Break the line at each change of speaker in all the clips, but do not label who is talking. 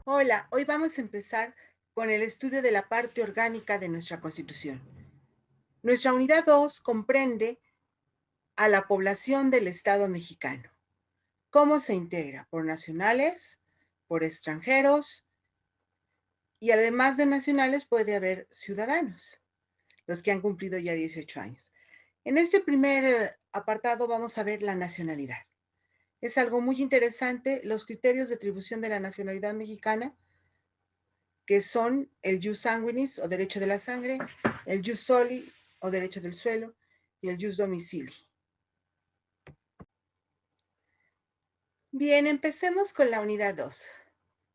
Hola, hoy vamos a empezar con el estudio de la parte orgánica de nuestra Constitución. Nuestra unidad 2 comprende a la población del Estado mexicano. ¿Cómo se integra? Por nacionales, por extranjeros y además de nacionales puede haber ciudadanos, los que han cumplido ya 18 años. En este primer apartado vamos a ver la nacionalidad. Es algo muy interesante los criterios de atribución de la nacionalidad mexicana, que son el jus sanguinis o derecho de la sangre, el jus soli o derecho del suelo y el jus domicili. Bien, empecemos con la unidad 2,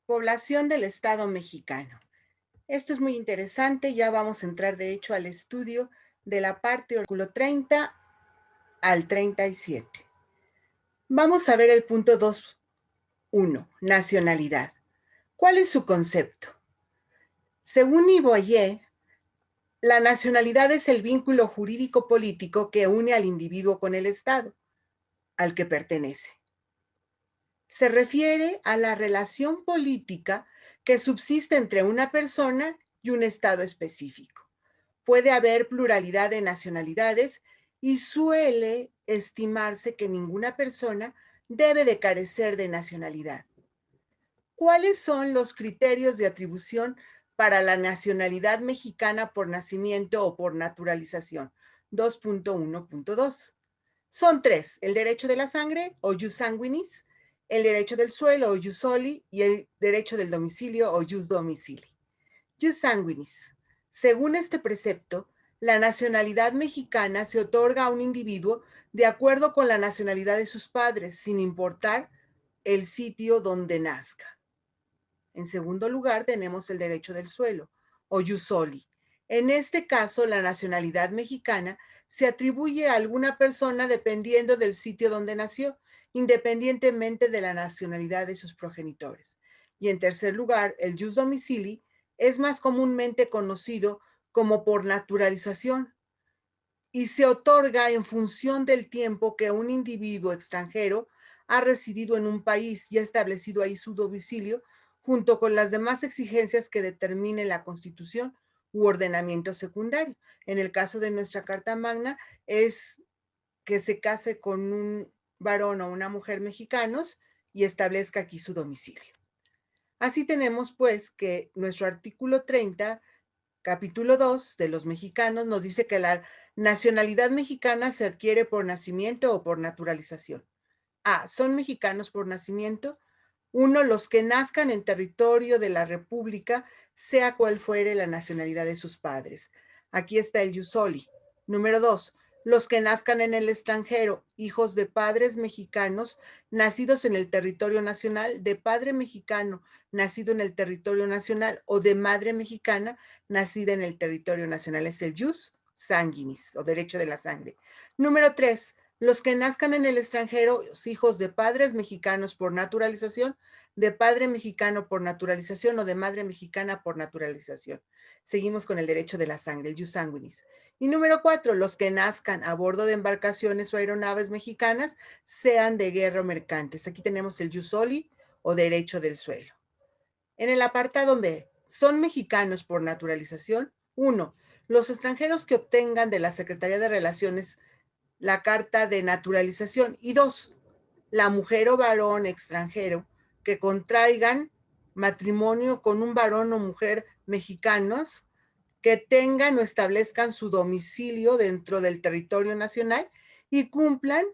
población del Estado mexicano. Esto es muy interesante, ya vamos a entrar de hecho al estudio de la parte artículo 30 al 37. Vamos a ver el punto 2.1, nacionalidad. ¿Cuál es su concepto? Según Iboye, la nacionalidad es el vínculo jurídico-político que une al individuo con el Estado al que pertenece. Se refiere a la relación política que subsiste entre una persona y un Estado específico. Puede haber pluralidad de nacionalidades y suele estimarse que ninguna persona debe de carecer de nacionalidad. ¿Cuáles son los criterios de atribución para la nacionalidad mexicana por nacimiento o por naturalización? 2.1.2. Son tres: el derecho de la sangre o jus sanguinis, el derecho del suelo o jus soli y el derecho del domicilio o jus domicili. Jus sanguinis. Según este precepto, la nacionalidad mexicana se otorga a un individuo de acuerdo con la nacionalidad de sus padres, sin importar el sitio donde nazca. En segundo lugar, tenemos el derecho del suelo, o jus soli. En este caso, la nacionalidad mexicana se atribuye a alguna persona dependiendo del sitio donde nació, independientemente de la nacionalidad de sus progenitores. Y en tercer lugar, el jus domicili es más comúnmente conocido como por naturalización y se otorga en función del tiempo que un individuo extranjero ha residido en un país y ha establecido ahí su domicilio, junto con las demás exigencias que determine la Constitución u ordenamiento secundario. En el caso de nuestra Carta Magna es que se case con un varón o una mujer mexicanos y establezca aquí su domicilio. Así tenemos pues que nuestro artículo 30, capítulo 2 de los mexicanos nos dice que la nacionalidad mexicana se adquiere por nacimiento o por naturalización. A. Son mexicanos por nacimiento. Uno, los que nazcan en territorio de la República, sea cual fuere la nacionalidad de sus padres. Aquí está el jus soli. Número 2, los que nazcan en el extranjero, hijos de padres mexicanos nacidos en el territorio nacional, de padre mexicano nacido en el territorio nacional o de madre mexicana nacida en el territorio nacional. Es el jus sanguinis o derecho de la sangre. Número 3, los que nazcan en el extranjero, hijos de padres mexicanos por naturalización, de padre mexicano por naturalización o de madre mexicana por naturalización. Seguimos con el derecho de la sangre, el jus sanguinis. Y número 4, los que nazcan a bordo de embarcaciones o aeronaves mexicanas, sean de guerra o mercantes. Aquí tenemos el jus soli o derecho del suelo. En el apartado B, son mexicanos por naturalización. 1. Los extranjeros que obtengan de la Secretaría de Relaciones la carta de naturalización. Y 2, la mujer o varón extranjero que contraigan matrimonio con un varón o mujer mexicanos que tengan o establezcan su domicilio dentro del territorio nacional y cumplan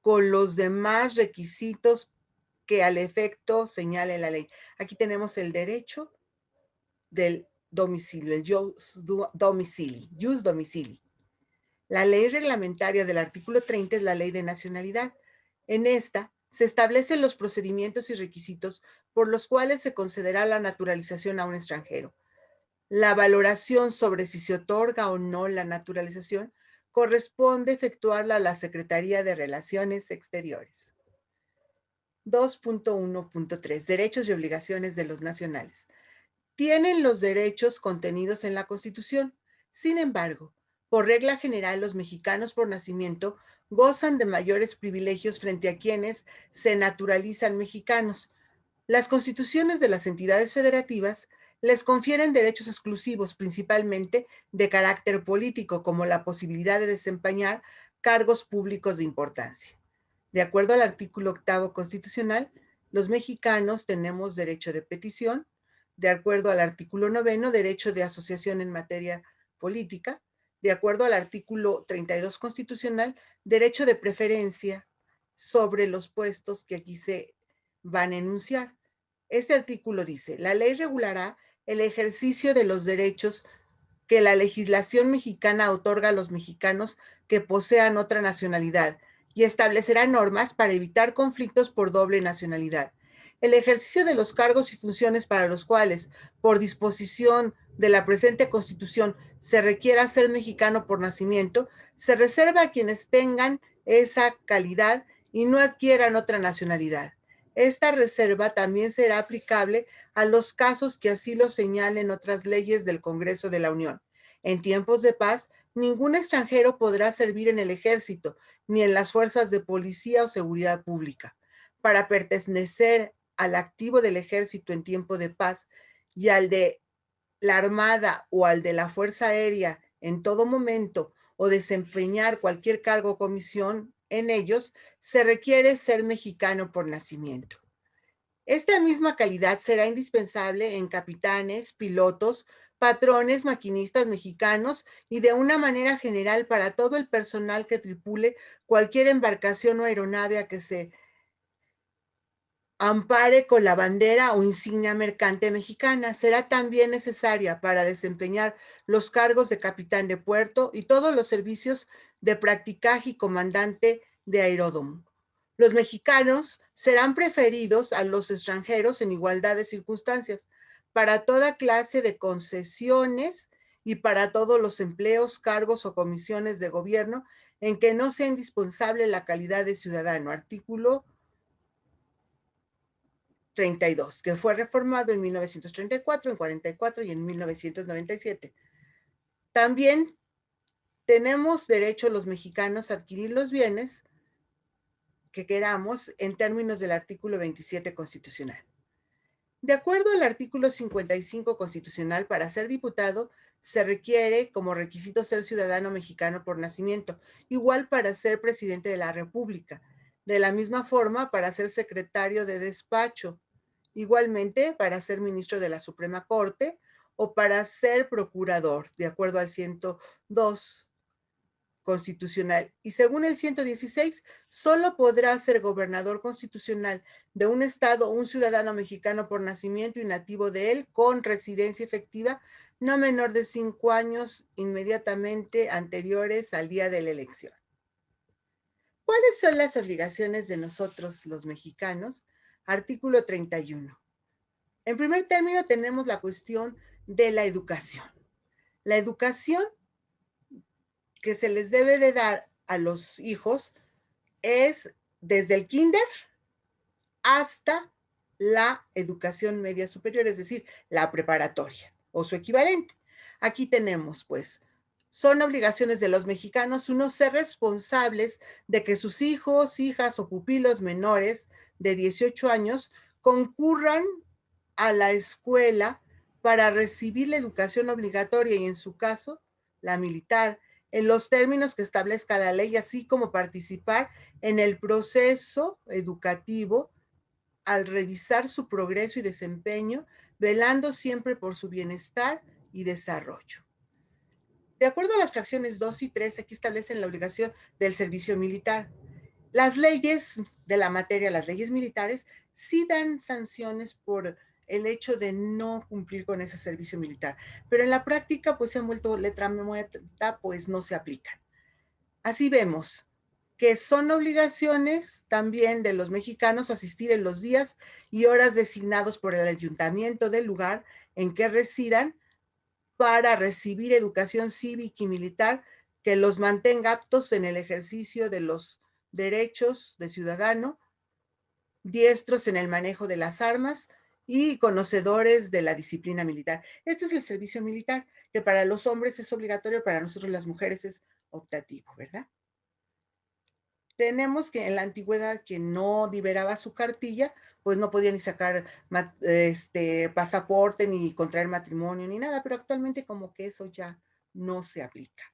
con los demás requisitos que al efecto señale la ley. Aquí tenemos el derecho del domicilio, el jus domicili, jus domicili. La ley reglamentaria del artículo 30 es la ley de nacionalidad. En esta se establecen los procedimientos y requisitos por los cuales se concederá la naturalización a un extranjero. La valoración sobre si se otorga o no la naturalización corresponde efectuarla a la Secretaría de Relaciones Exteriores. 2.1.3. Derechos y obligaciones de los nacionales. Tienen los derechos contenidos en la Constitución. Sin embargo, por regla general, los mexicanos por nacimiento gozan de mayores privilegios frente a quienes se naturalizan mexicanos. Las constituciones de las entidades federativas les confieren derechos exclusivos, principalmente de carácter político, como la posibilidad de desempeñar cargos públicos de importancia. De acuerdo al artículo 8 constitucional, los mexicanos tenemos derecho de petición, de acuerdo al artículo 9, derecho de asociación en materia política, de acuerdo al artículo 32 constitucional, derecho de preferencia sobre los puestos que aquí se van a enunciar. Este artículo dice, la ley regulará el ejercicio de los derechos que la legislación mexicana otorga a los mexicanos que posean otra nacionalidad y establecerá normas para evitar conflictos por doble nacionalidad. El ejercicio de los cargos y funciones para los cuales, por disposición de la presente Constitución, se requiera ser mexicano por nacimiento, se reserva a quienes tengan esa calidad y no adquieran otra nacionalidad. Esta reserva también será aplicable a los casos que así lo señalen otras leyes del Congreso de la Unión. En tiempos de paz, ningún extranjero podrá servir en el ejército, ni en las fuerzas de policía o seguridad pública. Para pertenecer al activo del ejército en tiempo de paz y al de la Armada o al de la Fuerza Aérea en todo momento o desempeñar cualquier cargo o comisión en ellos, se requiere ser mexicano por nacimiento. Esta misma calidad será indispensable en capitanes, pilotos, patrones, maquinistas mexicanos y de una manera general para todo el personal que tripule cualquier embarcación o aeronave a que se ampare con la bandera o insignia mercante mexicana. Será también necesaria para desempeñar los cargos de capitán de puerto y todos los servicios de practicaje y comandante de aeródromo. Los mexicanos serán preferidos a los extranjeros en igualdad de circunstancias para toda clase de concesiones y para todos los empleos, cargos o comisiones de gobierno en que no sea indispensable la calidad de ciudadano. Artículo 32, que fue reformado en 1934, en 44 y en 1997. También tenemos derecho los mexicanos a adquirir los bienes que queramos en términos del artículo 27 constitucional. De acuerdo al artículo 55 constitucional, para ser diputado se requiere como requisito ser ciudadano mexicano por nacimiento, igual para ser presidente de la República. De la misma forma, para ser secretario de despacho, igualmente para ser ministro de la Suprema Corte o para ser procurador, de acuerdo al 102 constitucional. Y según el 116, solo podrá ser gobernador constitucional de un estado un ciudadano mexicano por nacimiento y nativo de él con residencia efectiva no menor de 5 años inmediatamente anteriores al día de la elección. ¿Cuáles son las obligaciones de nosotros los mexicanos? Artículo 31. En primer término tenemos la cuestión de la educación. La educación que se les debe de dar a los hijos es desde el kinder hasta la educación media superior, es decir, la preparatoria o su equivalente. Aquí tenemos, pues, son obligaciones de los mexicanos, uno, ser responsables de que sus hijos, hijas o pupilos menores de 18 años concurran a la escuela para recibir la educación obligatoria y, en su caso, la militar, en los términos que establezca la ley, así como participar en el proceso educativo al revisar su progreso y desempeño, velando siempre por su bienestar y desarrollo. De acuerdo a las fracciones 2 y 3, aquí establecen la obligación del servicio militar. Las leyes de la materia, las leyes militares, sí dan sanciones por el hecho de no cumplir con ese servicio militar, pero en la práctica pues se han vuelto letra muerta, pues no se aplican. Así vemos que son obligaciones también de los mexicanos asistir en los días y horas designados por el ayuntamiento del lugar en que residan para recibir educación cívica y militar que los mantenga aptos en el ejercicio de los derechos de ciudadano, diestros en el manejo de las armas y conocedores de la disciplina militar. Este es el servicio militar, que para los hombres es obligatorio, para nosotros las mujeres es optativo, ¿verdad? Tenemos que en la antigüedad quien no liberaba su cartilla, pues no podía ni sacar pasaporte, ni contraer matrimonio, ni nada, pero actualmente como que eso ya no se aplica.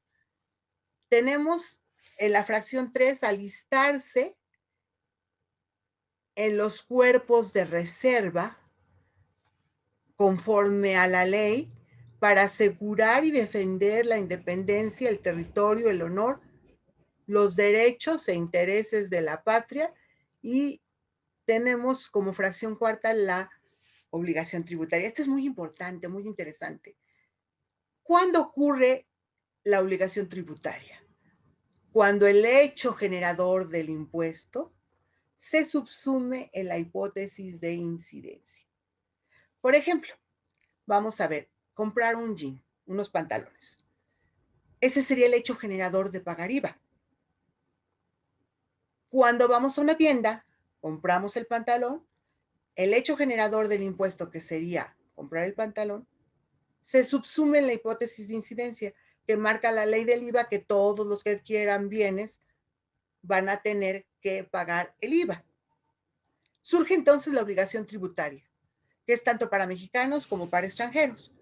Tenemos en la fracción 3 alistarse en los cuerpos de reserva conforme a la ley para asegurar y defender la independencia, el territorio, el honor, los derechos e intereses de la patria, y tenemos como fracción cuarta la obligación tributaria. Esto es muy importante, muy interesante. ¿Cuándo ocurre la obligación tributaria? Cuando el hecho generador del impuesto se subsume en la hipótesis de incidencia. Por ejemplo, vamos a ver, comprar un jean, unos pantalones. Ese sería el hecho generador de pagar IVA. Cuando vamos a una tienda, compramos el pantalón, el hecho generador del impuesto, que sería comprar el pantalón, se subsume en la hipótesis de incidencia, que marca la ley del IVA, que todos los que adquieran bienes van a tener que pagar el IVA. Surge entonces la obligación tributaria, que es tanto para mexicanos como para extranjeros.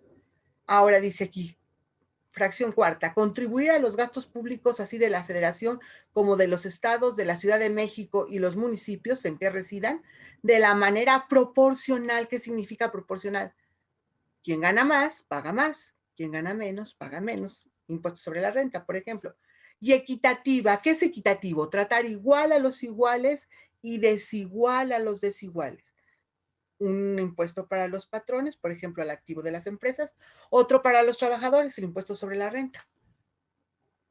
Ahora dice aquí, fracción cuarta, contribuir a los gastos públicos así de la Federación como de los estados, de la Ciudad de México y los municipios en que residan, de la manera proporcional. ¿Qué significa proporcional? Quien gana más, paga más. Quien gana menos, paga menos. Impuesto sobre la renta, por ejemplo. Y equitativa. ¿Qué es equitativo? Tratar igual a los iguales y desigual a los desiguales. Un impuesto para los patrones, por ejemplo, al activo de las empresas, otro para los trabajadores, el impuesto sobre la renta,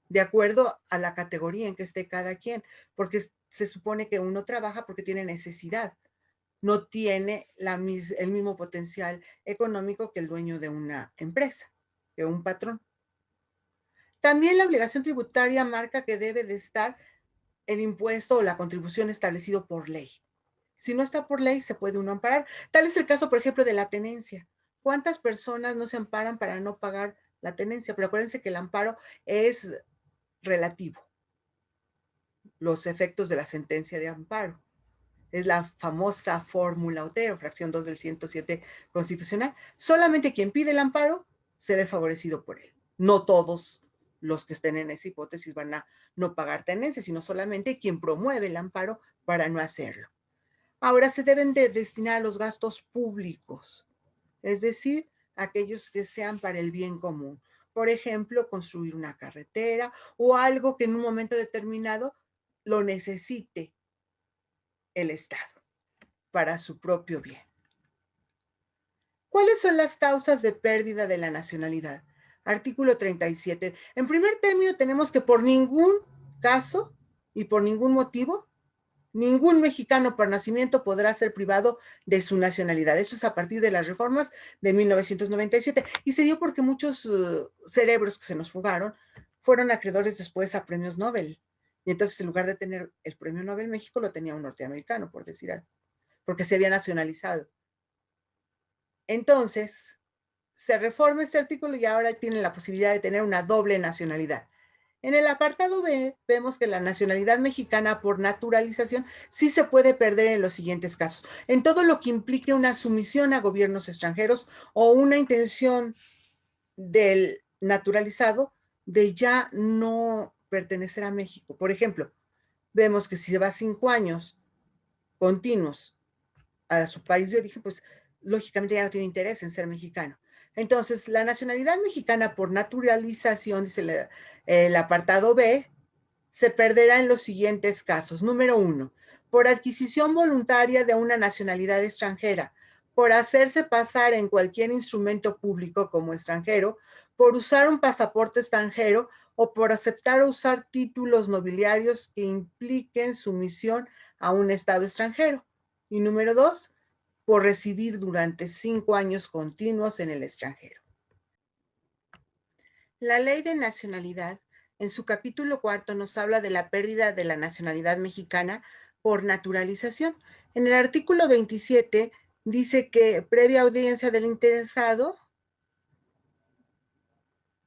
de acuerdo a la categoría en que esté cada quien, porque se supone que uno trabaja porque tiene necesidad, no tiene el mismo potencial económico que el dueño de una empresa, que un patrón. También la obligación tributaria marca que debe de estar el impuesto o la contribución establecido por ley. Si no está por ley, se puede uno amparar. Tal es el caso, por ejemplo, de la tenencia. ¿Cuántas personas no se amparan para no pagar la tenencia? Pero acuérdense que el amparo es relativo, los efectos de la sentencia de amparo. Es la famosa fórmula Otero, fracción 2 del 107 constitucional. Solamente quien pide el amparo se ve favorecido por él. No todos los que estén en esa hipótesis van a no pagar tenencia, sino solamente quien promueve el amparo para no hacerlo. Ahora se deben de destinar a los gastos públicos, es decir, aquellos que sean para el bien común. Por ejemplo, construir una carretera o algo que en un momento determinado lo necesite el Estado para su propio bien. ¿Cuáles son las causas de pérdida de la nacionalidad? Artículo 37. En primer término, tenemos que por ningún caso y por ningún motivo, ningún mexicano por nacimiento podrá ser privado de su nacionalidad. Eso es a partir de las reformas de 1997. Y se dio porque muchos cerebros que se nos fugaron fueron acreedores después a premios Nobel. Y entonces, en lugar de tener el premio Nobel, México lo tenía un norteamericano, por decir algo, porque se había nacionalizado. Entonces, se reforma este artículo y ahora tienen la posibilidad de tener una doble nacionalidad. En el apartado B vemos que la nacionalidad mexicana por naturalización sí se puede perder en los siguientes casos: en todo lo que implique una sumisión a gobiernos extranjeros o una intención del naturalizado de ya no pertenecer a México. Por ejemplo, vemos que si va 5 años continuos a su país de origen, pues lógicamente ya no tiene interés en ser mexicano. Entonces, la nacionalidad mexicana por naturalización, dice el apartado B, se perderá en los siguientes casos. Número 1, por adquisición voluntaria de una nacionalidad extranjera, por hacerse pasar en cualquier instrumento público como extranjero, por usar un pasaporte extranjero o por aceptar o usar títulos nobiliarios que impliquen sumisión a un estado extranjero. Y número 2, por residir durante 5 años continuos en el extranjero. La ley de nacionalidad, en su capítulo cuarto, nos habla de la pérdida de la nacionalidad mexicana por naturalización. En el artículo 27 dice que previa audiencia del interesado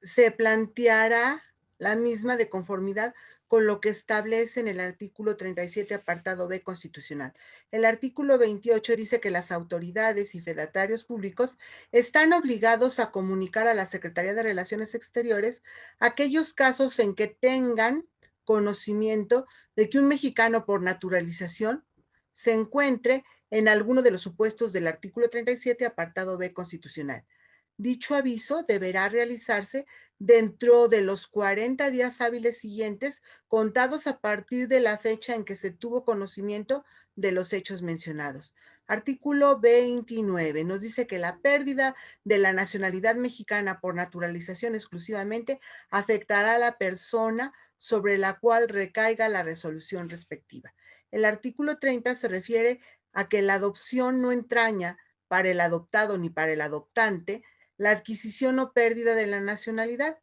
se planteará la misma de conformidad con lo que establece en el artículo 37, apartado B constitucional. El artículo 28 dice que las autoridades y fedatarios públicos están obligados a comunicar a la Secretaría de Relaciones Exteriores aquellos casos en que tengan conocimiento de que un mexicano por naturalización se encuentre en alguno de los supuestos del artículo 37, apartado B constitucional. Dicho aviso deberá realizarse dentro de los 40 días hábiles siguientes, contados a partir de la fecha en que se tuvo conocimiento de los hechos mencionados. Artículo 29 nos dice que la pérdida de la nacionalidad mexicana por naturalización exclusivamente afectará a la persona sobre la cual recaiga la resolución respectiva. El artículo 30 se refiere a que la adopción no entraña para el adoptado ni para el adoptante la adquisición o pérdida de la nacionalidad,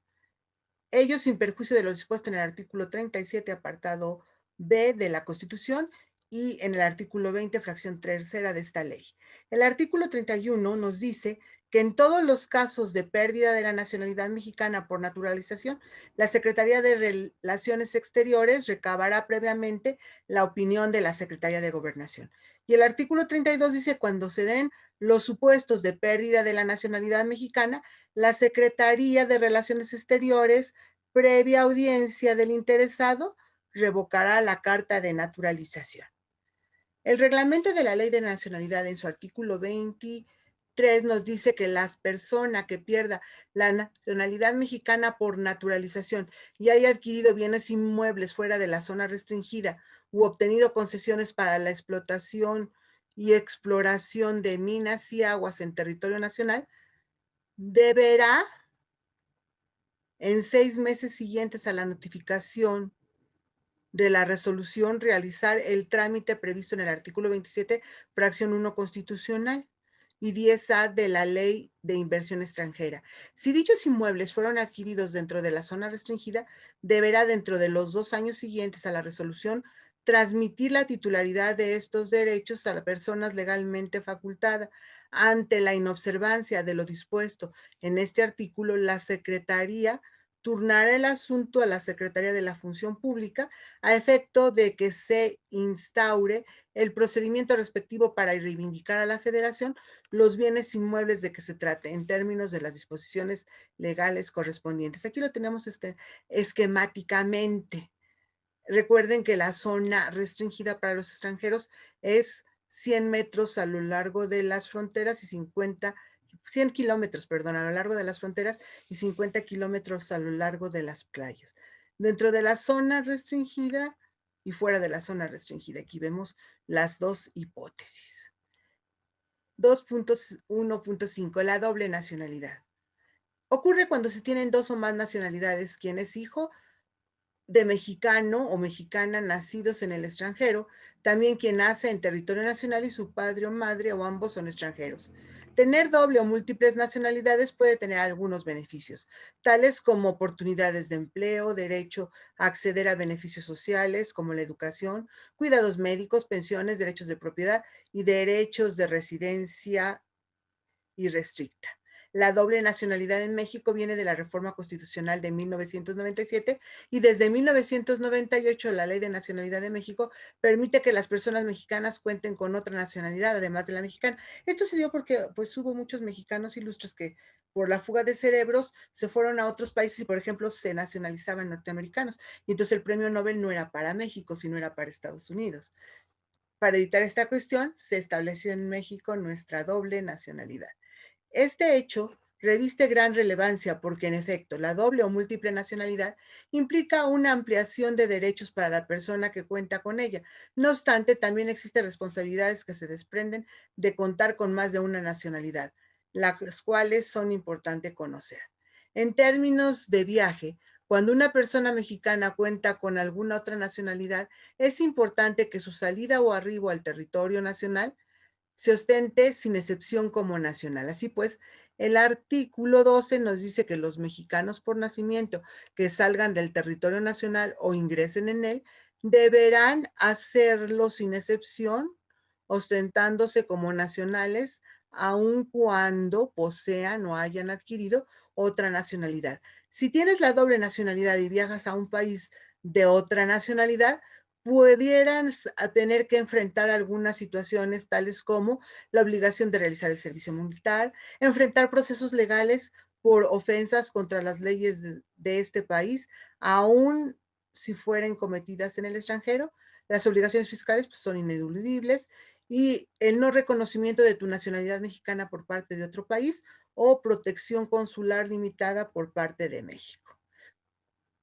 ello sin perjuicio de lo dispuesto en el artículo 37, apartado B de la Constitución y en el artículo 20, fracción tercera de esta ley. El artículo 31 nos dice que en todos los casos de pérdida de la nacionalidad mexicana por naturalización, la Secretaría de Relaciones Exteriores recabará previamente la opinión de la Secretaría de Gobernación. Y el artículo 32 dice cuando se den los supuestos de pérdida de la nacionalidad mexicana, la Secretaría de Relaciones Exteriores, previa audiencia del interesado, revocará la carta de naturalización. El reglamento de la Ley de Nacionalidad en su artículo 23 nos dice que las personas que pierda la nacionalidad mexicana por naturalización y haya adquirido bienes inmuebles fuera de la zona restringida u obtenido concesiones para la explotación y exploración de minas y aguas en territorio nacional, deberá en 6 meses siguientes a la notificación de la resolución realizar el trámite previsto en el artículo 27, fracción 1 constitucional y 10A de la Ley de Inversión Extranjera. Si dichos inmuebles fueron adquiridos dentro de la zona restringida, deberá dentro de los 2 años siguientes a la resolución transmitir la titularidad de estos derechos a las personas legalmente facultadas. Ante la inobservancia de lo dispuesto en este artículo, la Secretaría turnará el asunto a la Secretaría de la Función Pública a efecto de que se instaure el procedimiento respectivo para reivindicar a la Federación los bienes inmuebles de que se trate en términos de las disposiciones legales correspondientes. Aquí lo tenemos esquemáticamente. Recuerden que la zona restringida para los extranjeros es 100 metros a lo largo de las fronteras y 100 kilómetros, perdón, a lo largo de las fronteras y 50 kilómetros a lo largo de las playas. Dentro de la zona restringida y fuera de la zona restringida. Aquí vemos las dos hipótesis. 2.1.5, la doble nacionalidad. Ocurre cuando se tienen dos o más nacionalidades, quien es hijo de mexicano o mexicana nacidos en el extranjero, también quien nace en territorio nacional y su padre o madre o ambos son extranjeros. Tener doble o múltiples nacionalidades puede tener algunos beneficios, tales como oportunidades de empleo, derecho a acceder a beneficios sociales como la educación, cuidados médicos, pensiones, derechos de propiedad y derechos de residencia irrestricta. La doble nacionalidad en México viene de la Reforma Constitucional de 1997 y desde 1998 la Ley de Nacionalidad de México permite que las personas mexicanas cuenten con otra nacionalidad además de la mexicana. Esto se dio porque pues hubo muchos mexicanos ilustres que por la fuga de cerebros se fueron a otros países y por ejemplo se nacionalizaban norteamericanos y entonces el premio Nobel no era para México sino era para Estados Unidos. Para evitar esta cuestión se estableció en México nuestra doble nacionalidad. Este hecho reviste gran relevancia porque, en efecto, la doble o múltiple nacionalidad implica una ampliación de derechos para la persona que cuenta con ella. No obstante, también existen responsabilidades que se desprenden de contar con más de una nacionalidad, las cuales son importantes conocer. En términos de viaje, cuando una persona mexicana cuenta con alguna otra nacionalidad, es importante que su salida o arribo al territorio nacional se ostente sin excepción como nacional. Así pues, el artículo 12 nos dice que los mexicanos por nacimiento que salgan del territorio nacional o ingresen en él deberán hacerlo sin excepción, ostentándose como nacionales, aun cuando posean o hayan adquirido otra nacionalidad. Si tienes la doble nacionalidad y viajas a un país de otra nacionalidad, pudieran tener que enfrentar algunas situaciones tales como la obligación de realizar el servicio militar, enfrentar procesos legales por ofensas contra las leyes de este país, aún si fueren cometidas en el extranjero. Las obligaciones fiscales pues, son ineludibles y el no reconocimiento de tu nacionalidad mexicana por parte de otro país o protección consular limitada por parte de México.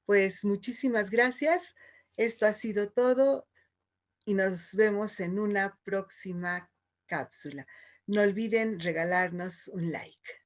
Pues muchísimas gracias. Esto ha sido todo y nos vemos en una próxima cápsula. No olviden regalarnos un like.